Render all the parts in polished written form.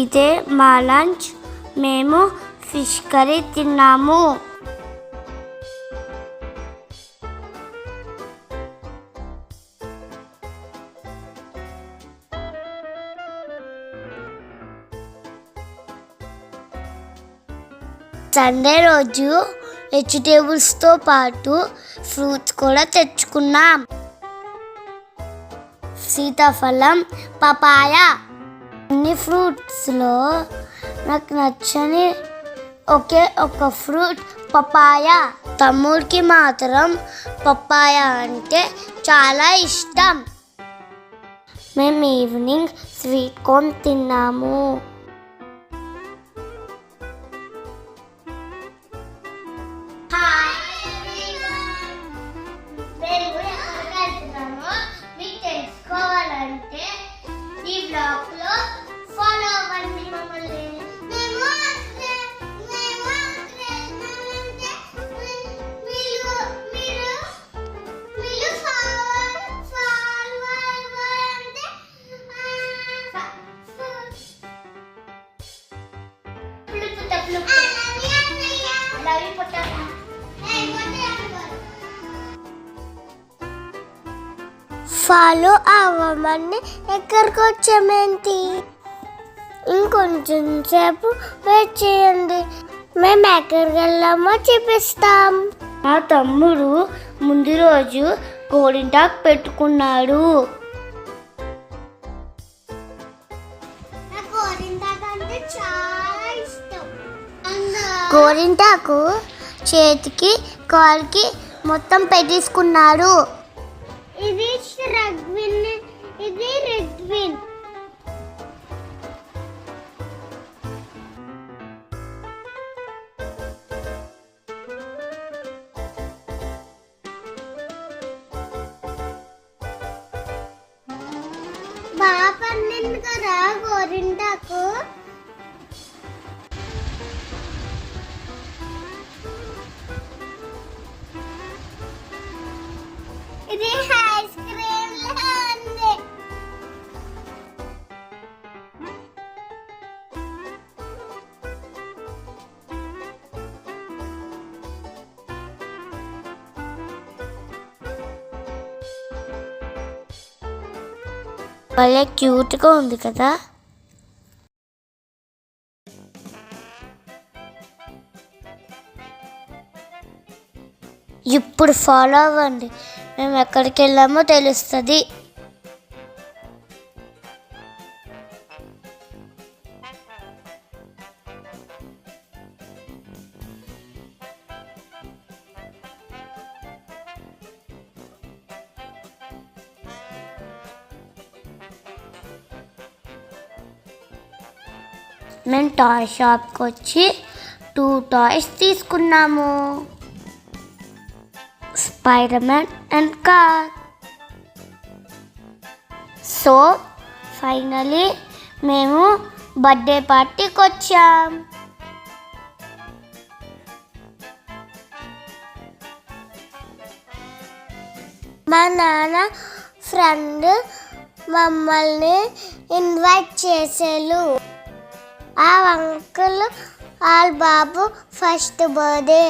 ఇదే మా లంచ్. మేము ఫిష్ కర్రీ తిన్నాము. సండే రోజు వెజిటేబుల్స్తో పాటు ఫ్రూట్స్ కూడా తెచ్చుకున్నాం. సీతాఫలం, పపాయ. అన్ని ఫ్రూట్స్లో నాకు నచ్చని ఒకే ఒక ఫ్రూట్ పపాయ. తమ్ముడికి మాత్రం పపాయ అంటే చాలా ఇష్టం. మేము ఈవినింగ్ స్వీట్ కార్న్ తిన్నాము. తెలుసుకోవాలంటే ఈ బ్లాగ్ లో ఫాలో అవ్వండి మమ్మల్ని. ఫాలో అవ్వమని ఎక్కడికి వచ్చామేంటి? ఇంకొంచెం సేపు వెయిట్ చేయండి, మేము ఎక్కడికి వెళ్ళామో చూపిస్తాం. మా తమ్ముడు ముందు రోజు గోరింటాకు పెట్టుకున్నాడు. గోరింటాకు చేతికి కాలుకి మొత్తం పెట్టేసుకున్నాడు. ఇది రెడ్విన్, ఇది రెడ్విన్. బాగా పండింది కదా గోరింటాకు. ఇది ఐస్ క్రీమ్ లా ఉంది. భలే క్యూట్గా ఉంది కదా. ఇప్పుడు ఫాలో అవ్వండి, మేము ఎక్కడికి వెళ్ళామో తెలుస్తుంది. మేము టాయ్ షాప్కి వచ్చి 2 టాయ్స్ తీసుకున్నాము, spider man and car. So finally మేము బర్త్డే పార్టీకి వచ్చాం. మా నాన్న ఫ్రెండ్ మమ్మల్ని ఇన్వైట్ చేసేలు. ఆ అంకుల్ వాళ్ళ బాబు ఫస్ట్ బర్త్డే.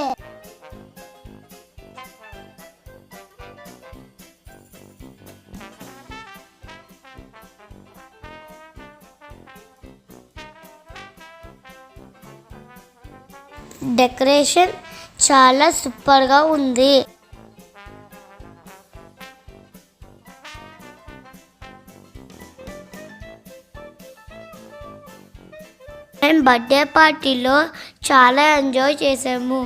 డెకరేషన్ చాలా సూపర్గా ఉంది. మేము బర్త్డే పార్టీలో చాలా ఎంజాయ్ చేసాము.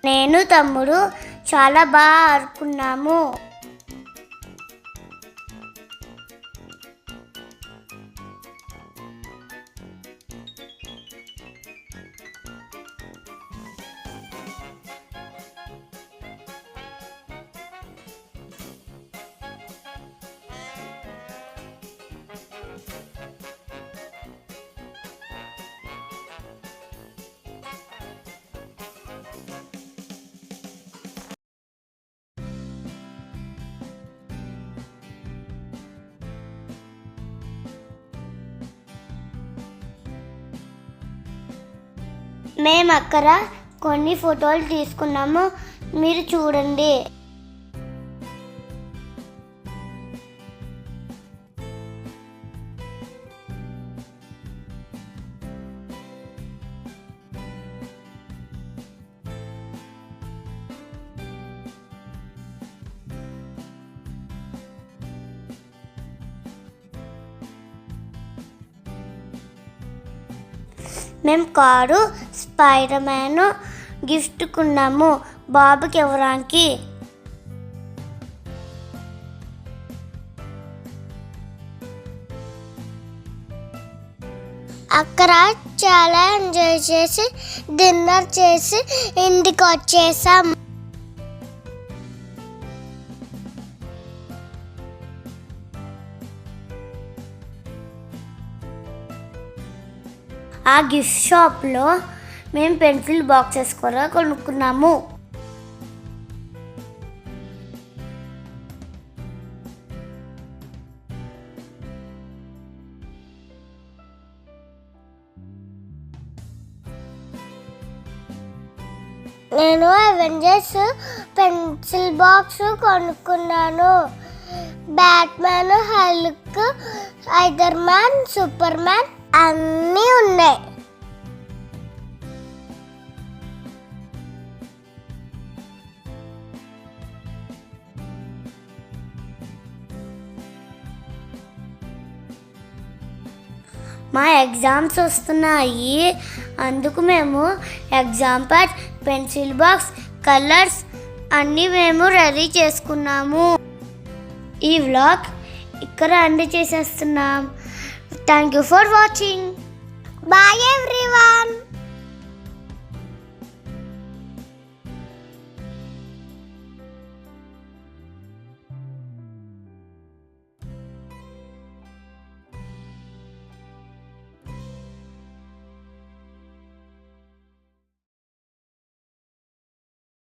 నేను తమ్ముడు చాలా బాగా ఆడుకున్నాము. మేము అక్కడ కొన్ని ఫోటోలు తీసుకున్నాము, మీరు చూడండి. మేము కారు, స్పైడర్ మ్యాన్ గిఫ్ట్ కొన్నాము బాబుకి ఇవ్వడానికి. అక్కడ చాలా ఎంజాయ్ చేసి డిన్నర్ చేసి ఇంటికి వచ్చేసాం. ఆ గిఫ్ట్ షాప్లో మేము పెన్సిల్ బాక్సెస్ కూడా కొనుక్కున్నాము. నేను అవెంజర్స్ పెన్సిల్ బాక్స్ కొనుక్కున్నాను. Batman, Hulk, spider man, super man అన్నీ ఉన్నాయి. మా ఎగ్జామ్స్ వస్తున్నాయి, అందుకు మేము exam pad, pencil box, colours అన్నీ మేము రెడీ చేసుకున్నాము. ఈ వ్లాగ్ ఇక్కడ ఎండ్ చేసేస్తున్నాం. Thank you for watching. Bye everyone.